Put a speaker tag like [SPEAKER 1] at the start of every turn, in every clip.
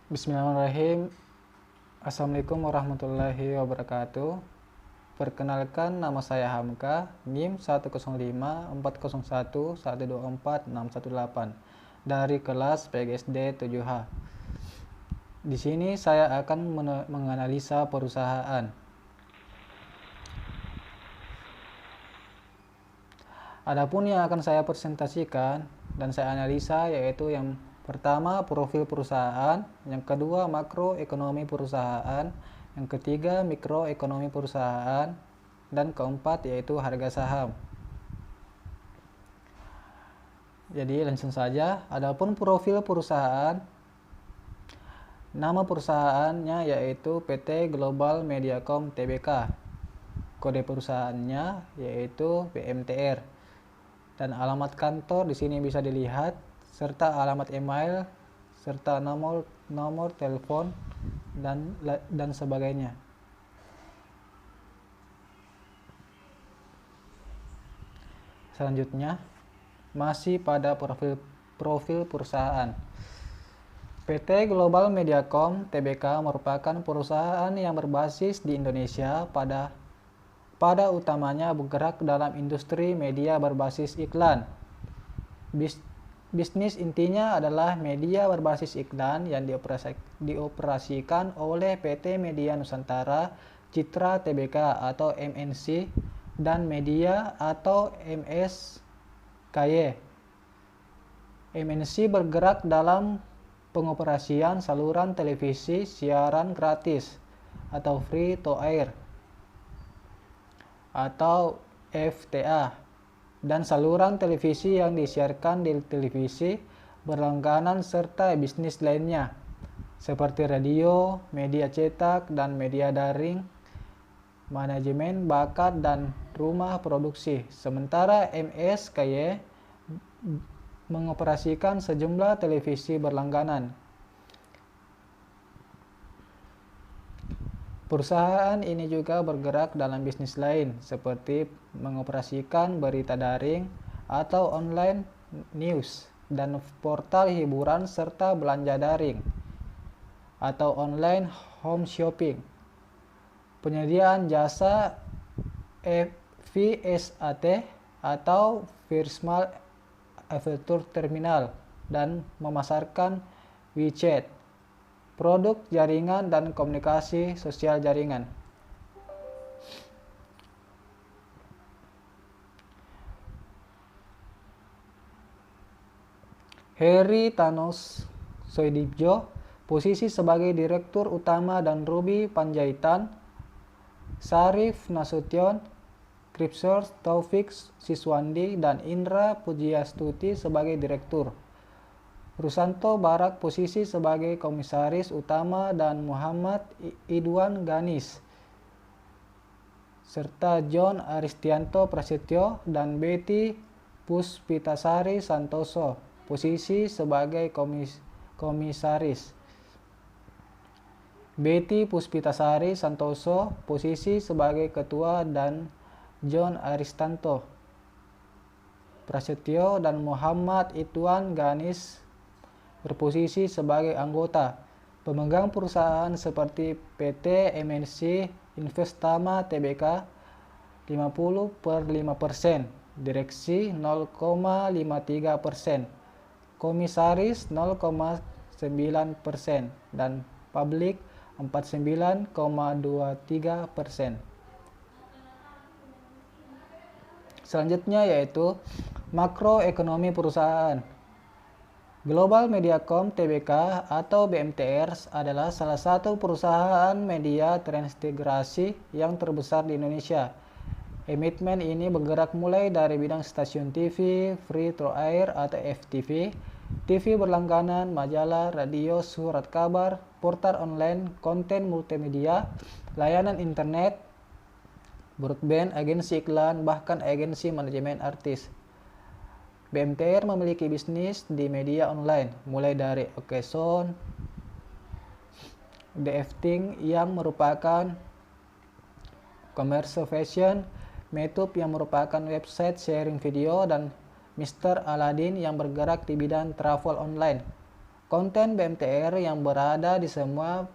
[SPEAKER 1] Bismillahirrahmanirrahim. Assalamualaikum warahmatullahi wabarakatuh. Perkenalkan, nama saya Hamka, NIM 1054011246118 dari kelas PGSD 7H. Di sini saya akan menganalisa perusahaan. Adapun yang akan saya presentasikan dan saya analisa yaitu yang pertama, profil perusahaan, yang kedua, makroekonomi perusahaan, yang ketiga, mikroekonomi perusahaan, dan keempat yaitu harga saham. Jadi langsung saja, adapun profil perusahaan, nama perusahaannya yaitu PT Global Mediacom Tbk. Kode perusahaannya yaitu BMTR. Dan alamat kantor di sini bisa dilihat, serta alamat email, serta nomor telepon dan sebagainya. Selanjutnya, masih pada profil perusahaan. PT Global Mediacom Tbk merupakan perusahaan yang berbasis di Indonesia pada utamanya bergerak dalam industri media berbasis iklan. Bisnis intinya adalah media berbasis iklan yang dioperasikan oleh PT Media Nusantara Citra Tbk atau MNC dan Media atau MSKY. MNC bergerak dalam pengoperasian saluran televisi siaran gratis atau free to air atau FTA dan saluran televisi yang disiarkan di televisi berlangganan serta bisnis lainnya seperti radio, media cetak, dan media daring, manajemen bakat, dan rumah produksi. Sementara MSKY mengoperasikan sejumlah televisi berlangganan. Perusahaan ini juga bergerak dalam bisnis lain seperti mengoperasikan berita daring atau online news dan portal hiburan serta belanja daring atau online home shopping. Penyediaan jasa VSAT atau Virtual Advertising Terminal dan memasarkan WeChat. Produk jaringan dan komunikasi sosial jaringan. Heri Thanos Soedibjo, posisi sebagai Direktur Utama, dan Ruby Panjaitan, Syarif Nasution, Kripsor Taufik Siswandi, dan Indra Pujiastuti sebagai Direktur. Rusanto Barak posisi sebagai Komisaris Utama dan Muhammad Idwan Ganis serta John Aristianto Prasetyo dan Betty Puspitasari Santoso posisi sebagai Komisaris. Betty Puspitasari Santoso posisi sebagai Ketua dan John Aristianto Prasetyo dan Muhammad Idwan Ganis berposisi sebagai anggota. Pemegang perusahaan seperti PT MNC Investama Tbk 50/5%, direksi 0,53%, komisaris 0,9%, dan publik 49,23%. Selanjutnya yaitu makroekonomi perusahaan. Global Mediacom Tbk atau BMTR adalah salah satu perusahaan media terintegrasi yang terbesar di Indonesia. Emitmen ini bergerak mulai dari bidang stasiun TV, free to air atau FTV, TV berlangganan, majalah, radio, surat kabar, portal online, konten multimedia, layanan internet, broadband, agensi iklan, bahkan agensi manajemen artis. BMTR memiliki bisnis di media online, mulai dari Occasion, DFting yang merupakan commerce fashion, Metub yang merupakan website sharing video, dan Mr. Aladin yang bergerak di bidang travel online. Konten BMTR yang berada di semua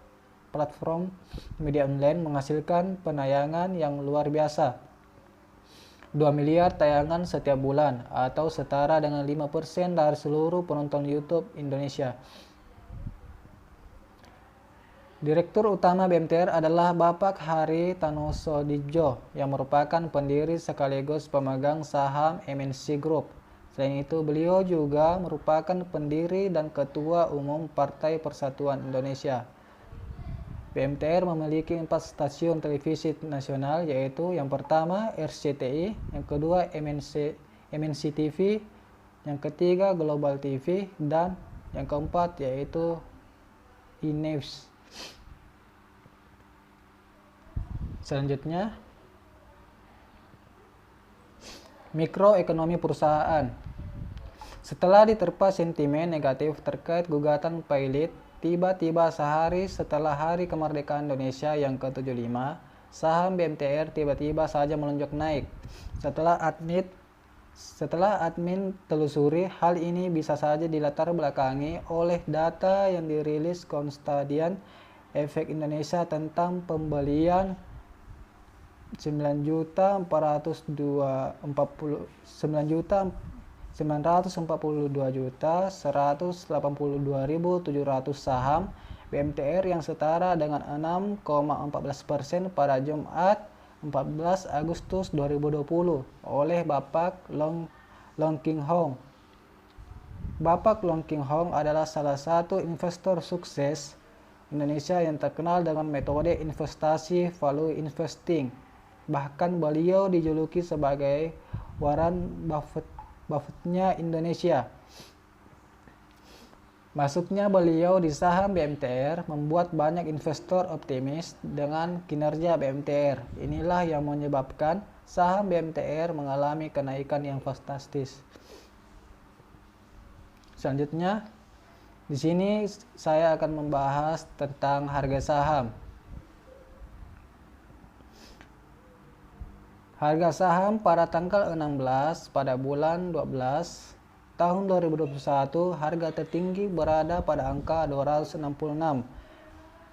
[SPEAKER 1] platform media online menghasilkan penayangan yang luar biasa. 2 miliar tayangan setiap bulan atau setara dengan 5% dari seluruh penonton YouTube Indonesia. Direktur utama BMTR adalah Bapak Hari Tanosodibjo yang merupakan pendiri sekaligus pemegang saham MNC Group. Selain itu, beliau juga merupakan pendiri dan ketua umum Partai Persatuan Indonesia. BMTR memiliki 4 stasiun televisi nasional, yaitu yang pertama RCTI, yang kedua MNC TV, yang ketiga Global TV, dan yang keempat yaitu iNews. Selanjutnya, mikroekonomi perusahaan. Setelah diterpa sentimen negatif terkait gugatan pilot, tiba-tiba sehari setelah Hari Kemerdekaan Indonesia yang ke-75, saham BMTR tiba-tiba saja melonjak naik. Setelah admin telusuri, hal ini bisa saja dilatar belakangi oleh data yang dirilis Konstadian Efek Indonesia tentang pembelian 9.942.182.700 saham BMTR yang setara dengan 6,14% pada Jumat 14 Agustus 2020 oleh Bapak Long King Hong. Bapak Long King Hong adalah salah satu investor sukses Indonesia yang terkenal dengan metode investasi value investing. Bahkan beliau dijuluki sebagai Warren Buffett-nya Indonesia. Masuknya beliau di saham BMTR membuat banyak investor optimis dengan kinerja BMTR. Inilah yang menyebabkan saham BMTR mengalami kenaikan yang fantastis. Selanjutnya, di sini saya akan membahas tentang harga saham. Harga saham pada tanggal 16 pada bulan 12 tahun 2021, harga tertinggi berada pada angka 266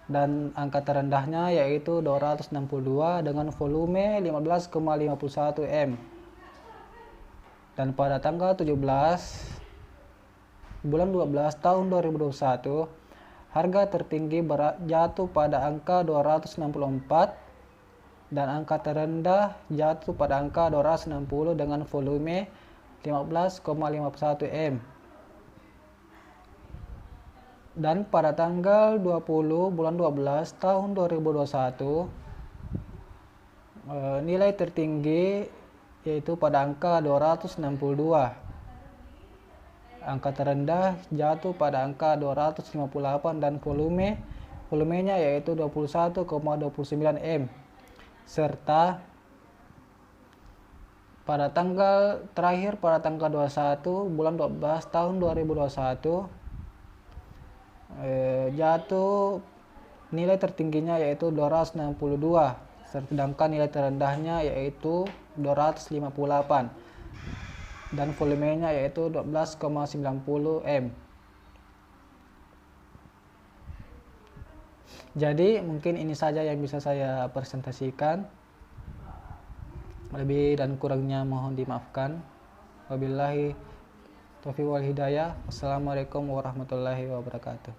[SPEAKER 1] dan angka terendahnya yaitu 262 dengan volume 15,51 M. Dan pada tanggal 17 bulan 12 tahun 2021, harga tertinggi jatuh pada angka 264 dan angka terendah jatuh pada angka 260 dengan volume 15,51 M. Dan pada tanggal 20 bulan 12 tahun 2021, nilai tertinggi yaitu pada angka 262. Angka terendah jatuh pada angka 258 dan volumenya yaitu 21,29 M. Serta pada tanggal 21 bulan 12 tahun 2021 jatuh nilai tertingginya yaitu 262, sedangkan nilai terendahnya yaitu 258 dan volumenya yaitu 12,90 M. Jadi mungkin ini saja yang bisa saya presentasikan. Lebih dan kurangnya mohon dimaafkan. Wabillahi taufiq wal hidayah. Wassalamualaikum warahmatullahi wabarakatuh.